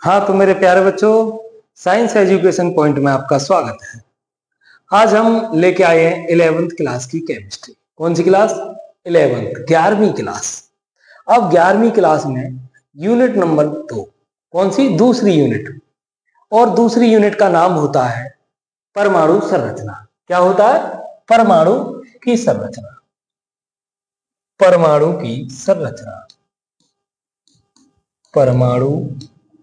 हाँ तो मेरे प्यारे बच्चों, साइंस एजुकेशन पॉइंट में आपका स्वागत है। आज हम लेके आए हैं 11th क्लास की केमिस्ट्री। कौन सी क्लास? 11th, 11वीं क्लास। अब 11वीं क्लास में यूनिट नंबर 2, कौन सी? दूसरी यूनिट। और दूसरी यूनिट का नाम होता है परमाणु संरचना। क्या होता है? परमाणु की संरचना। परमाणु की संरचना। परमाणु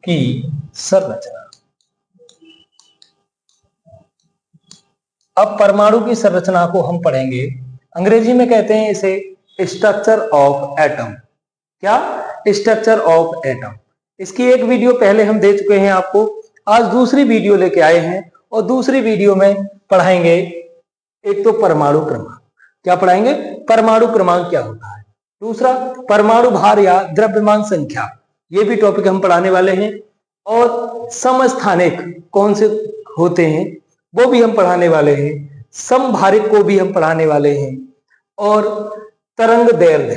की संरचना। अब परमाणु की संरचना को हम पढ़ेंगे, अंग्रेजी में कहते हैं इसे स्ट्रक्चर ऑफ एटम। क्या? Structure of atom. इसकी एक वीडियो पहले हम दे चुके हैं आपको। आज दूसरी वीडियो लेके आए हैं और दूसरी वीडियो में पढ़ाएंगे एक तो परमाणु क्रमांक। क्या पढ़ाएंगे? परमाणु क्रमांक क्या होता है। दूसरा परमाणु भार या द्रव्यमान संख्या, ये भी टॉपिक हम पढ़ाने वाले हैं। और समस्थानिक कौन से होते हैं वो भी हम पढ़ाने वाले हैं। समभारिक को भी हम पढ़ाने वाले हैं। और तरंग दैर्ध्य,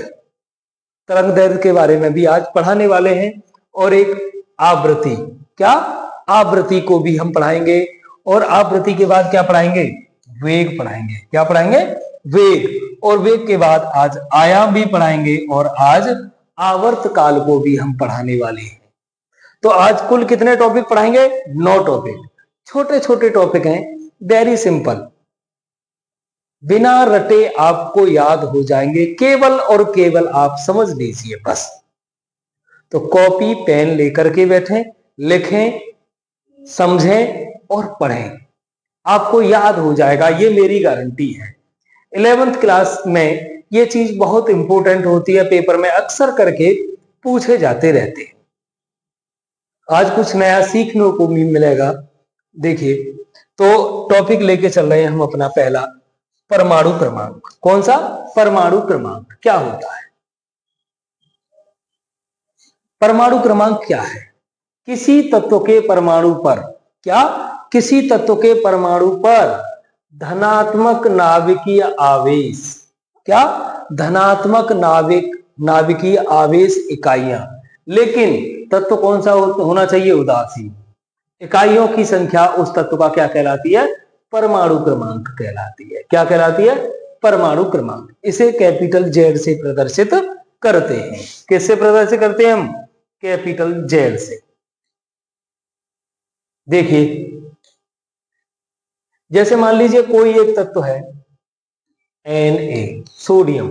तरंग दैर्ध्य के बारे में भी आज पढ़ाने वाले हैं। और एक आवृत्ति, क्या? आवृत्ति को भी हम पढ़ाएंगे। और आवृत्ति के बाद क्या पढ़ाएंगे? वेग पढ़ाएंगे। क्या पढ़ाएंगे? वेग। और वेग के बाद आज आयाम भी पढ़ाएंगे और आज आवर्त काल को भी हम पढ़ाने वाले हैं। तो आज कुल कितने टॉपिक पढ़ाएंगे? 9 टॉपिक। छोटे छोटे टॉपिक हैं, वेरी सिंपल, बिना रटे आपको याद हो जाएंगे। केवल और केवल आप समझ लीजिए बस। तो कॉपी पेन लेकर के बैठें, लिखें, समझें और पढ़ें, आपको याद हो जाएगा, ये मेरी गारंटी है। 11th क्लास में ये चीज बहुत इंपॉर्टेंट होती है, पेपर में अक्सर करके पूछे जाते रहते हैं। आज कुछ नया सीखने को भी मिलेगा। देखिए, तो टॉपिक लेके चल रहे हैं हम अपना पहला, परमाणु क्रमांक। कौन सा? परमाणु क्रमांक। क्या होता है परमाणु क्रमांक? क्या है? किसी तत्व के परमाणु पर, क्या? किसी तत्व के परमाणु पर धनात्मक नाभिकीय आवेश, क्या? धनात्मक नाभिकीय आवेश इकाइयां। लेकिन तत्व कौन सा होना चाहिए? उदासीन। इकाइयों की संख्या उस तत्व का क्या कहलाती है? परमाणु क्रमांक कहलाती है। क्या कहलाती है? परमाणु क्रमांक। इसे कैपिटल जेड से प्रदर्शित करते हैं। किससे प्रदर्शित करते हैं हम? कैपिटल जेड से। देखिए, जैसे मान लीजिए कोई एक तत्व है Na, सोडियम।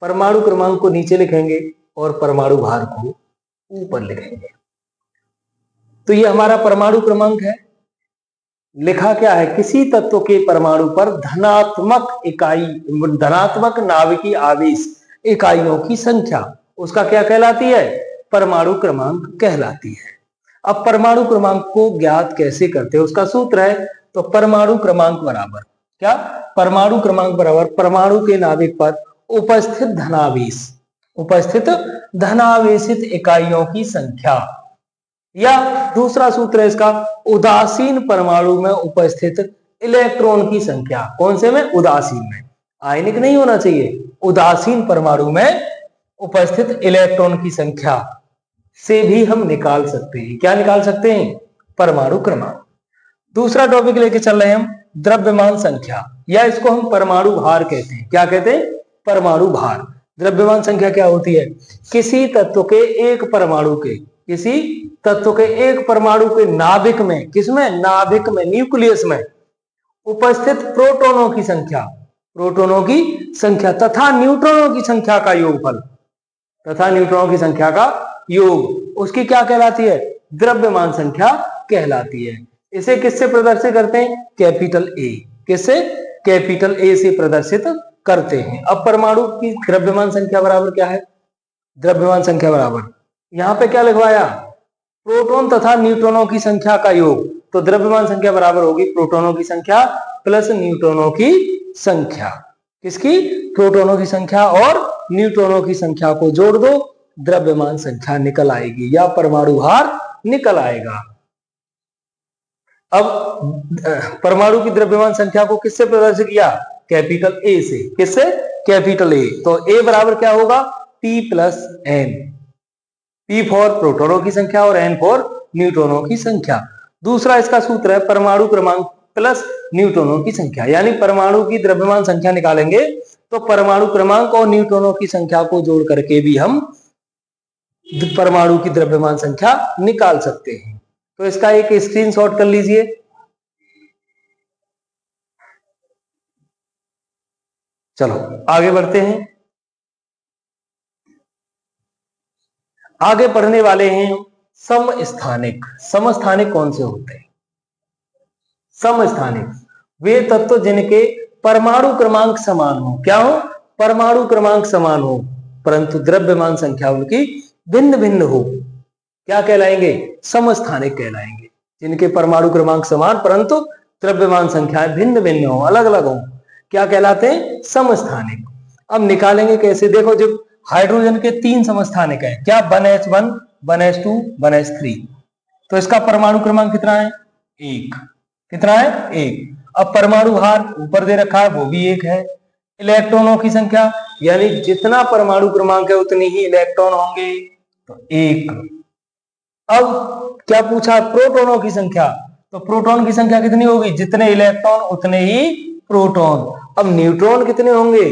परमाणु क्रमांक को नीचे लिखेंगे और परमाणु भार को ऊपर लिखेंगे। तो ये हमारा परमाणु क्रमांक है। लिखा क्या है? किसी तत्व के परमाणु पर धनात्मक नाभिकीय आवेश इकाइयों की संख्या, उसका क्या कहलाती है? परमाणु क्रमांक कहलाती है। अब परमाणु क्रमांक को ज्ञात कैसे करते हैं? उसका सूत्र है, तो परमाणु क्रमांक बराबर, क्या? परमाणु क्रमांक बराबर परमाणु के नाभिक पर उपस्थित धनावेशित इकाइयों की संख्या। या दूसरा सूत्र है इसका, उदासीन परमाणु में उपस्थित इलेक्ट्रॉन की संख्या। कौन से में? उदासीन में। आयनिक नहीं होना चाहिए। उदासीन परमाणु में उपस्थित इलेक्ट्रॉन की संख्या से भी हम निकाल सकते हैं। क्या निकाल सकते हैं? परमाणु क्रमांक। दूसरा टॉपिक लेके चल रहे हैं हम, द्रव्यमान संख्या, या इसको हम परमाणु भार कहते हैं। क्या कहते हैं? परमाणु भार। द्रव्यमान संख्या क्या होती है? किसी तत्व के एक परमाणु के नाभिक में, किसमें? नाभिक में, न्यूक्लियस में उपस्थित प्रोटॉनों की संख्या तथा न्यूट्रॉनों की संख्या का योगफल, उसकी क्या कहलाती है? द्रव्यमान संख्या कहलाती है। इसे किससे प्रदर्शित करते हैं? Capital A. किससे? कैपिटल ए से प्रदर्शित करते हैं। अब परमाणु की द्रव्यमान संख्या बराबर क्या है? द्रव्यमान संख्या बराबर, यहां पे क्या लिखवाया? प्रोटॉन तथा न्यूट्रॉनों की संख्या का योग। तो द्रव्यमान संख्या बराबर होगी प्रोटॉनों की संख्या प्लस न्यूट्रॉनों की संख्या। किसकी? प्रोटॉनों की संख्या और न्यूट्रॉनों की संख्या को जोड़ दो, द्रव्यमान संख्या निकल आएगी या परमाणु भार निकल आएगा। अब परमाणु की द्रव्यमान संख्या को किससे प्रदर्शित किया? कैपिटल ए से। किससे? Capital A. तो ए बराबर क्या होगा? P plus N. P for प्रोटॉनों की संख्या और N फॉर न्यूट्रॉनों की संख्या। दूसरा इसका सूत्र है परमाणु क्रमांक प्लस न्यूट्रॉनों की संख्या, यानी परमाणु की द्रव्यमान संख्या निकालेंगे तो परमाणु क्रमांक और न्यूट्रॉनों की संख्या को जोड़ करके भी हम परमाणु की द्रव्यमान संख्या निकाल सकते हैं। तो इसका एक स्क्रीनशॉट कर लीजिए। चलो आगे बढ़ते हैं। आगे पढ़ने वाले हैं समस्थानिक। समस्थानिक कौन से होते हैं? समस्थानिक वे तत्व जिनके परमाणु क्रमांक समान हो। क्या हो? परमाणु क्रमांक समान हो परंतु द्रव्यमान संख्या उनकी भिन्न भिन्न हो। क्या कहलाएंगे? समस्थानिक कहलाएंगे। जिनके परमाणु क्रमांक समान परंतु द्रव्यमान संख्याएं भिन्न भिन्न हो, अलग अलग हो, क्या कहलाते हैं? समस्थानिक। अब निकालेंगे कैसे? देखो, जब हाइड्रोजन के 3 समस्थानिक है, क्या 1s1, 1s2, 1s3, तो इसका परमाणु क्रमांक कितना है? 1। कितना है? 1। अब परमाणु भार ऊपर दे रखा है, वो भी 1 है। इलेक्ट्रॉनों की संख्या, यानी जितना परमाणु क्रमांक है उतनी ही इलेक्ट्रॉन होंगे, तो 1। अब क्या पूछा? प्रोटॉनों की संख्या, तो प्रोटॉन की संख्या कितनी होगी? जितने इलेक्ट्रॉन उतने ही प्रोटॉन। अब न्यूट्रॉन कितने होंगे?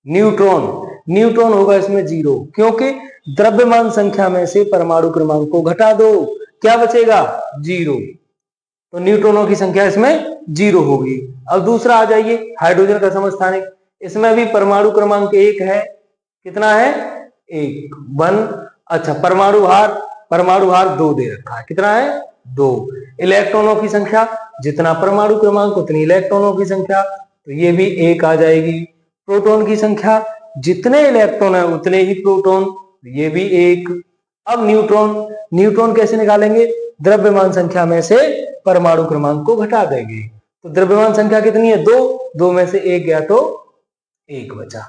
न्यूट्रॉन होगा इसमें 0, क्योंकि द्रव्यमान संख्या में से परमाणु क्रमांक को घटा दो, क्या बचेगा? 0। तो न्यूट्रॉनों की संख्या इसमें 0 होगी। अब दूसरा आ जाइए, हाइड्रोजन का समस्थानिक, इसमें भी परमाणु क्रमांक 1 है। कितना है? 1। अच्छा, परमाणु भार 2 दे रखा है। कितना है? 2। इलेक्ट्रॉनों की संख्या, जितना परमाणु क्रमांक उतनी इलेक्ट्रॉनों की संख्या, तो ये भी 1 आ जाएगी। प्रोटॉन की संख्या, जितने इलेक्ट्रॉन है उतने ही प्रोटॉन, ये भी 1। अब न्यूट्रॉन कैसे निकालेंगे? द्रव्यमान संख्या में से परमाणु क्रमांक को घटा देंगे, तो द्रव्यमान संख्या कितनी है? 2 में से 1 गया तो 1 बचा।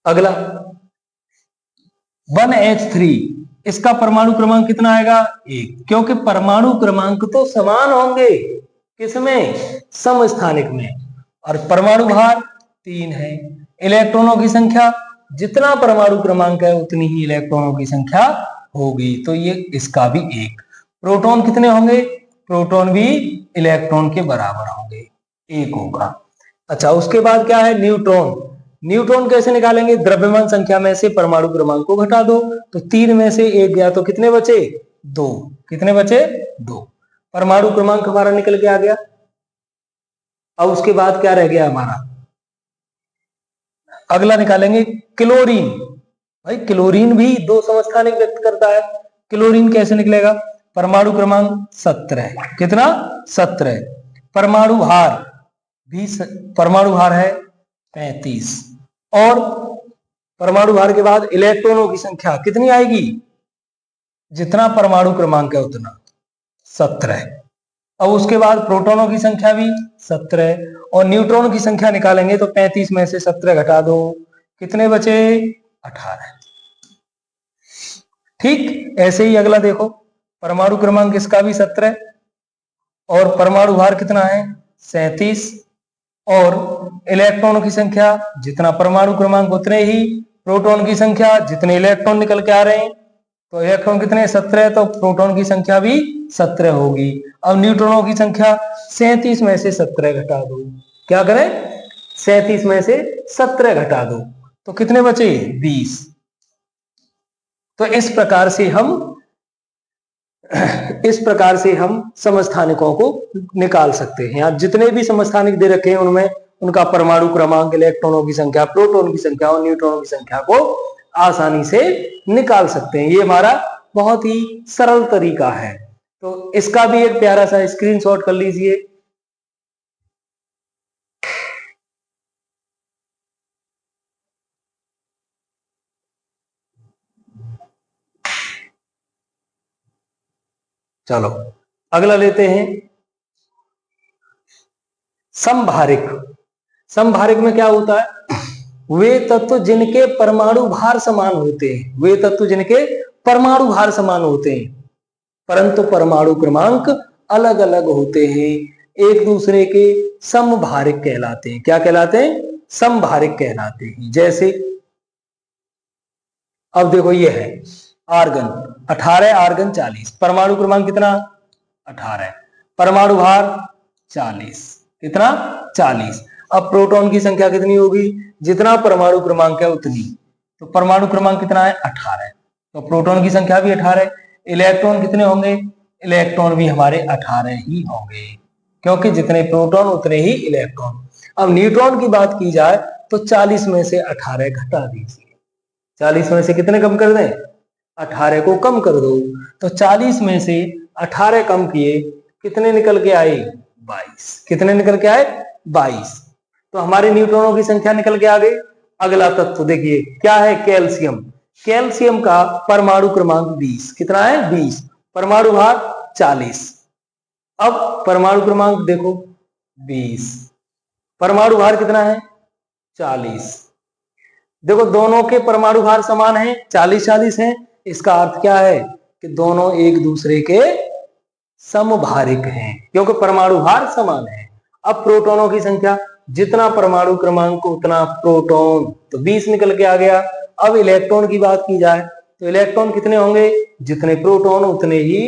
अगला 1h3, इसका परमाणु क्रमांक कितना आएगा? 1, क्योंकि परमाणु क्रमांक तो समान होंगे। किसमें? समस्थानिक में। और परमाणु भार 3 है। इलेक्ट्रॉनों की संख्या, जितना परमाणु क्रमांक है उतनी ही इलेक्ट्रॉनों की संख्या होगी, तो ये इसका भी 1। प्रोटॉन कितने होंगे? प्रोटॉन भी इलेक्ट्रॉन के बराबर होंगे, 1 होगा। अच्छा, उसके बाद क्या है? न्यूट्रॉन कैसे निकालेंगे? द्रव्यमान संख्या में से परमाणु क्रमांक को घटा दो, तो 3 में से 1 गया तो कितने बचे? 2। कितने बचे? 2। परमाणु क्रमांक हमारा निकल के आ गया। अब उसके बाद क्या रह गया हमारा? अगला निकालेंगे क्लोरीन। भाई, क्लोरीन भी 2 समस्थानिक व्यक्त करता है। क्लोरीन कैसे निकलेगा? परमाणु क्रमांक 17। कितना? 17। परमाणु भार है 35, और परमाणु भार के बाद इलेक्ट्रॉनों की संख्या कितनी आएगी? जितना परमाणु क्रमांक है उतना, 17। अब उसके बाद प्रोटॉनों की संख्या भी 17, और न्यूट्रॉन की संख्या निकालेंगे तो 35 में से 17 घटा दो, कितने बचे? 18। ठीक ऐसे ही अगला देखो, परमाणु क्रमांक इसका भी 17, और परमाणु भार कितना है? 37, और इलेक्ट्रॉन की संख्या, जितना परमाणु क्रमांक उतने ही प्रोटॉन की संख्या, जितने इलेक्ट्रॉन निकल के आ रहे हैं, तो इलेक्ट्रॉन कितने? 17, तो प्रोटॉन की संख्या भी 17 होगी। अब न्यूट्रॉनों की संख्या, 37 में से 17 घटा दो। क्या करें? 37 में से 17 घटा दो, तो कितने बचे? 20। तो इस प्रकार से हम समस्थानिकों को निकाल सकते हैं। आप जितने भी समस्थानिक दे रखे हैं उनमें उनका परमाणु क्रमांक, इलेक्ट्रॉनों की संख्या, प्रोटॉन की संख्या और न्यूट्रॉनों की संख्या को आसानी से निकाल सकते हैं। ये हमारा बहुत ही सरल तरीका है। तो इसका भी एक प्यारा सा स्क्रीनशॉट कर लीजिए। चलो अगला लेते हैं समभारिक। समभारिक में क्या होता है? वे तत्व जिनके परमाणु भार समान होते हैं, वे तत्व जिनके परमाणु भार समान होते हैं परंतु परमाणु क्रमांक अलग अलग होते हैं, एक दूसरे के समभारिक कहलाते हैं। क्या कहलाते हैं? समभारिक कहलाते हैं। जैसे अब देखो, ये है आर्गन 18, आर्गन 40। परमाणु क्रमांक कितना? 18। परमाणु भार 40। कितना? 40। अब प्रोटॉन की संख्या कितनी होगी? जितना परमाणु क्रमांक है उतनी। तो परमाणु क्रमांक कितना है? 18। तो प्रोटॉन की संख्या भी 18। इलेक्ट्रॉन कितने होंगे? इलेक्ट्रॉन भी हमारे 18 ही होंगे, क्योंकि जितने प्रोटॉन उतने ही इलेक्ट्रॉन। अब न्यूट्रॉन की बात की जाए तो 40 में से 18 घटा दीजिए। 40 में से कितने कम कर दें? 18 को कम कर दो। तो 40 में से 18 कम किए, कितने निकल के आए? 22। कितने निकल के आए? 22। तो हमारे न्यूट्रॉनों की संख्या निकल के आ गई। अगला तत्व देखिए क्या है? कैल्शियम। कैल्शियम का परमाणु क्रमांक 20। कितना है? 20। परमाणु भार 40। अब परमाणु क्रमांक देखो 20, परमाणु भार कितना है? 40। देखो दोनों के परमाणु भार समान है, 40-40 है। इसका अर्थ क्या है? कि दोनों एक दूसरे के समभारिक हैं, क्योंकि परमाणु भार समान है। अब प्रोटॉनों की संख्या, जितना परमाणु क्रमांक उतना प्रोटॉन, तो 20 निकल के आ गया। अब इलेक्ट्रॉन की बात की जाए तो इलेक्ट्रॉन कितने होंगे? जितने प्रोटॉन उतने ही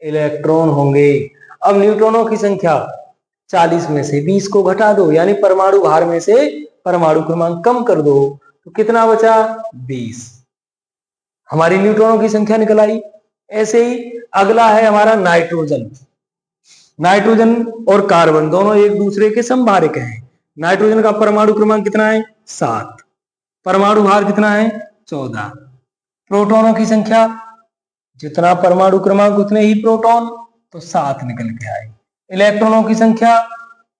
इलेक्ट्रॉन होंगे। अब न्यूट्रॉनों की संख्या, 40 में से 20 को घटा दो, यानी परमाणु भार में से परमाणु क्रमांक कम कर दो, तो कितना बचा? 20। हमारी न्यूट्रॉनों की संख्या निकल आई। ऐसे ही अगला है हमारा नाइट्रोजन। नाइट्रोजन और कार्बन दोनों एक दूसरे के समभारिक हैं। नाइट्रोजन का परमाणु क्रमांक कितना है? 7। परमाणु भार कितना है? 14। प्रोटॉनों की संख्या, जितना परमाणु क्रमांक उतने ही प्रोटॉन, तो 7 निकल के आए। इलेक्ट्रॉनों की संख्या,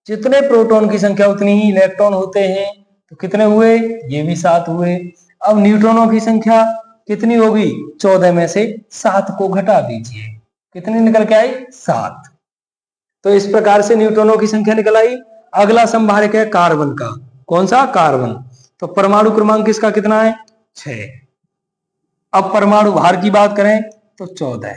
जितने प्रोटॉन की संख्या उतनी ही इलेक्ट्रॉन होते हैं, तो कितने हुए? ये भी 7 हुए। अब न्यूट्रॉनों की संख्या कितनी होगी? 14 में से 7 को घटा दीजिए, कितनी निकल के आई? 7। तो इस प्रकार से न्यूट्रॉनों की संख्या निकल आई। अगला संभारक है कार्बन का। कौन सा? कार्बन। तो परमाणु क्रमांक इसका कितना है? 6। अब परमाणु भार की बात करें तो 14,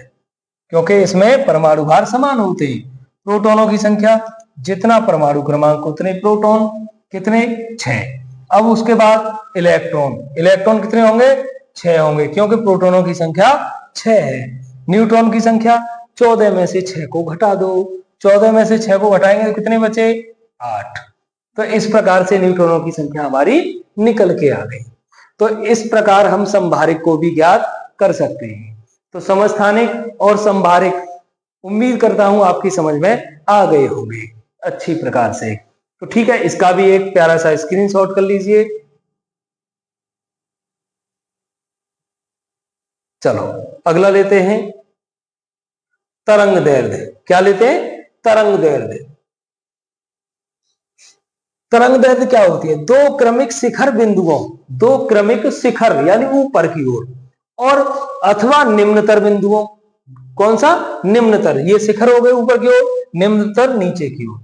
क्योंकि इसमें परमाणु भार समान होते हैं। प्रोटॉनों की संख्या, जितना परमाणु क्रमांक उतने प्रोटॉन, कितने? 6। अब उसके बाद इलेक्ट्रॉन, इलेक्ट्रॉन कितने होंगे? 6 होंगे, क्योंकि प्रोटॉनों की संख्या 6 है। न्यूट्रॉन की संख्या, 14 में से 6 को घटा दो। 14 में से 6 को घटाएंगे तो कितने बचे? 8। तो इस प्रकार से न्यूट्रॉनों की संख्या हमारी निकल के आ गई। तो इस प्रकार हम संभारिक को भी ज्ञात कर सकते हैं। तो समस्थानिक और संभारिक, उम्मीद करता हूं आपकी समझ में आ गए होंगे अच्छी प्रकार से। तो ठीक है, इसका भी एक प्यारा सा स्क्रीनशॉट कर लीजिए। चलो अगला लेते हैं तरंग दैर्ध्य। क्या लेते हैं? तरंग दैर्ध्य। तरंग दैर्ध्य क्या होती है? दो क्रमिक शिखर बिंदुओं, दो क्रमिक शिखर यानी ऊपर की ओर, और अथवा निम्नतर बिंदुओं। कौन सा? निम्नतर। ये शिखर हो गए ऊपर की ओर, निम्नतर नीचे की ओर।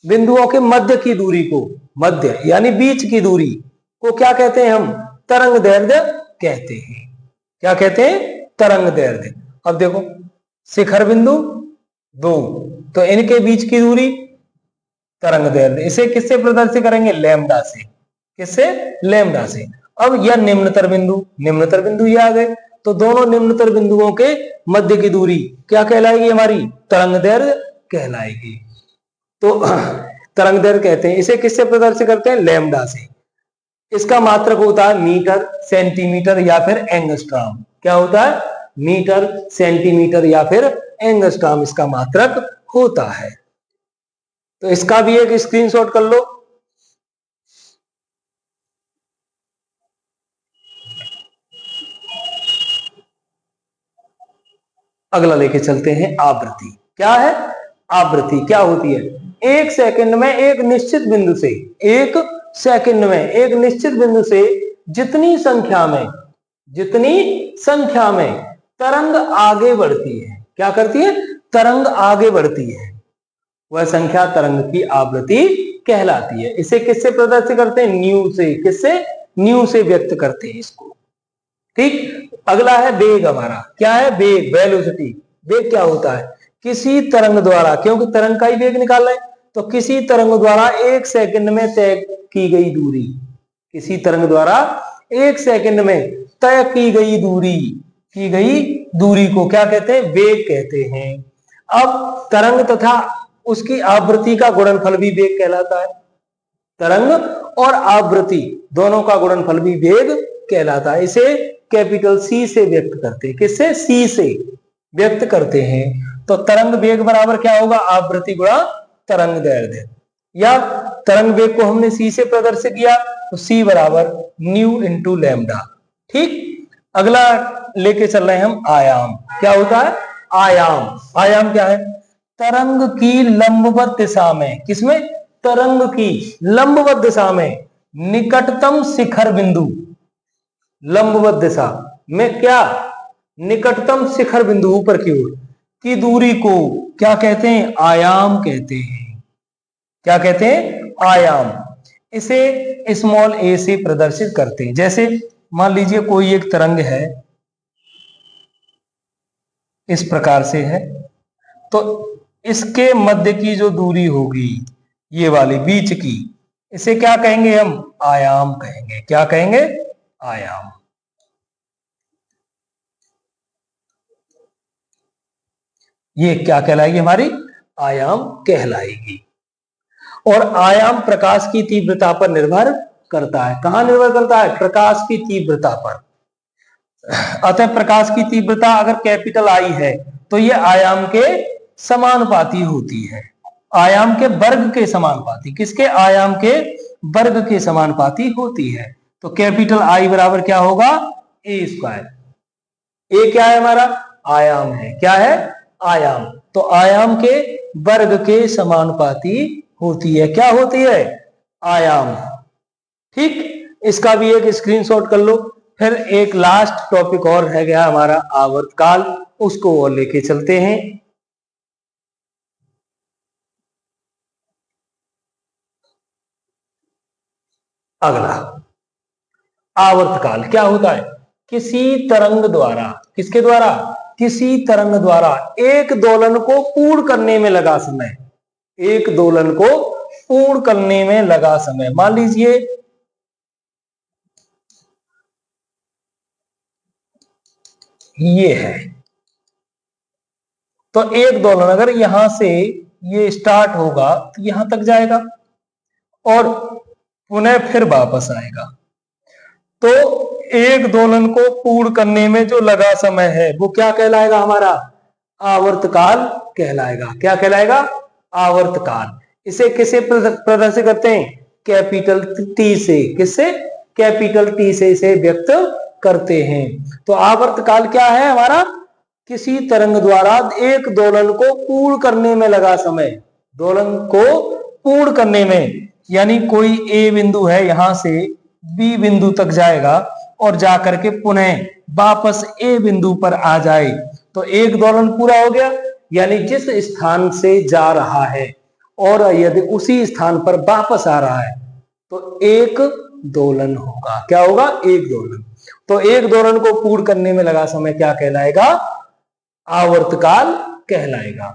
बिंदुओं के मध्य की दूरी को, मध्य यानी बीच की दूरी को क्या कहते हैं? हम तरंग दैर्ध्य कहते हैं। क्या कहते हैं? तरंग दैर्ध्य। अब देखो शिखर बिंदु 2, तो इनके बीच की दूरी तरंग दैर्ध्य। इसे किससे प्रदर्शित करेंगे? लैम्डा से। किससे? लैम्डा से। अब यह निम्नतर बिंदु, निम्नतर बिंदु ये आ गए, तो दोनों निम्नतर बिंदुओं के मध्य की दूरी क्या कहलाएगी? हमारी तरंग दैर्ध्य कहलाएगी। तो तरंग दैर्ध्य कहते हैं। इसे किससे प्रदर्शित करते हैं? लैम्डा से। इसका मात्रक होता है मीटर, सेंटीमीटर या फिर एंगस्ट्रॉम। क्या होता है? मीटर, सेंटीमीटर या फिर एंगस्ट्रॉम इसका मात्रक होता है। तो इसका भी एक स्क्रीनशॉट कर लो। अगला लेके चलते हैं आवृत्ति। क्या है? आवृत्ति क्या होती है? एक सेकंड में एक निश्चित बिंदु से, एक सेकंड में एक निश्चित बिंदु से जितनी संख्या में तरंग आगे बढ़ती है, क्या करती है? तरंग आगे बढ़ती है, वह संख्या तरंग की आवृत्ति कहलाती है। इसे किससे प्रदर्शित करते हैं? न्यू से। किससे? न्यू से व्यक्त करते हैं इसको। ठीक। अगला है वेग हमारा। क्या है? वेग, वेलोसिटी। वेग क्या होता है? किसी तरंग द्वारा, क्योंकि तरंग का ही वेग निकाल रहे हैं, तो किसी तरंग द्वारा एक सेकंड में तय की गई दूरी, किसी तरंग द्वारा एक सेकंड में तय की गई दूरी की गई दूरी को क्या कहते हैं? वेग कहते हैं। अब तरंग तथा उसकी आवृत्ति का गुणनफल भी वेग कहलाता है। तरंग और आवृत्ति दोनों का गुणनफल भी वेग कहलाता है। इसे कैपिटल सी से व्यक्त करते हैं। किससे? सी से व्यक्त करते हैं। तो तरंग वेग बराबर क्या होगा? आवृत्ति गुणा तरंग दैर्ध्य, या तरंग वेग को हमने सी से प्रदर्शित किया तो सी बराबर न्यू इंटू लैम्डा। ठीक, अगला लेके चल रहे हैं हम आयाम। क्या होता है? आयाम। आयाम क्या है? तरंग की लंबवत दिशा में, किसमें? तरंग की लंबवत दिशा में निकटतम शिखर बिंदु, लंबवत दिशा में क्या? निकटतम शिखर बिंदु ऊपर की ओर की दूरी को क्या कहते हैं? आयाम कहते हैं। क्या कहते हैं? आयाम। इसे स्मॉल ए से प्रदर्शित करते हैं। जैसे मान लीजिए कोई एक तरंग है, इस प्रकार से है, तो इसके मध्य की जो दूरी होगी ये वाली बीच की, इसे क्या कहेंगे हम? आयाम कहेंगे। क्या कहेंगे? आयाम। ये क्या कहलाएगी? हमारी आयाम कहलाएगी। और आयाम प्रकाश की तीव्रता पर निर्भर करता है। कहां निर्भर करता है? प्रकाश की तीव्रता पर। अतः प्रकाश की तीव्रता अगर कैपिटल आई है तो ये आयाम के समानुपाती होती है। आयाम के वर्ग के समानुपाती। किसके? आयाम के वर्ग के समानुपाती होती है। तो कैपिटल आई बराबर क्या होगा? ए स्क्वायर। ए क्या है? हमारा आयाम है। क्या है? आयाम। तो आयाम के वर्ग के समानुपाती होती है। क्या होती है? आयाम। ठीक, इसका भी एक स्क्रीनशॉट कर लो। फिर एक लास्ट टॉपिक और है गया हमारा आवर्तकाल, उसको और लेके चलते हैं। अगला आवर्तकाल क्या होता है? किसी तरंग द्वारा, किसके द्वारा? किसी तरंग द्वारा एक दोलन को पूर्ण करने में लगा समय। एक दोलन को पूर्ण करने में लगा समय। मान लीजिए ये है, तो एक दोलन अगर यहां से ये स्टार्ट होगा तो यहां तक जाएगा और पुनः फिर वापस आएगा। तो एक दोलन को पूर्ण करने में जो लगा समय है वो क्या कहलाएगा? हमारा आवर्तकाल कहलाएगा। क्या कहलाएगा? आवर्तकाल। इसे किसे प्रदर्शित करते हैं? कैपिटल टी से। किससे? कैपिटल टी से इसे व्यक्त करते हैं। तो आवर्तकाल क्या है हमारा? किसी तरंग द्वारा एक दोलन को पूर्ण करने में लगा समय। दोलन को पूर्ण करने में, यानी कोई ए बिंदु है, यहां से बी बिंदु तक जाएगा और जाकर के पुनः वापस ए बिंदु पर आ जाए तो एक दोलन पूरा हो गया। यानी जिस स्थान से जा रहा है और यदि उसी स्थान पर वापस आ रहा है तो एक दोलन होगा। क्या होगा? एक दोलन। तो एक दोलन को पूर्ण करने में लगा समय क्या कहलाएगा? आवर्तकाल कहलाएगा।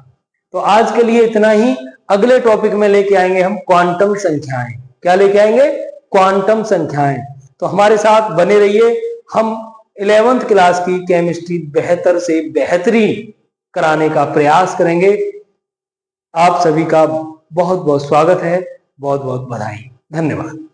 तो आज के लिए इतना ही। अगले टॉपिक में लेके आएंगे हम क्वांटम संख्याएं। क्या लेके आएंगे? क्वांटम संख्याएं। तो हमारे साथ बने रहिए। हम 11th क्लास की केमिस्ट्री बेहतर से बेहतरीन कराने का प्रयास करेंगे। आप सभी का बहुत बहुत स्वागत है। बहुत बहुत बधाई। धन्यवाद।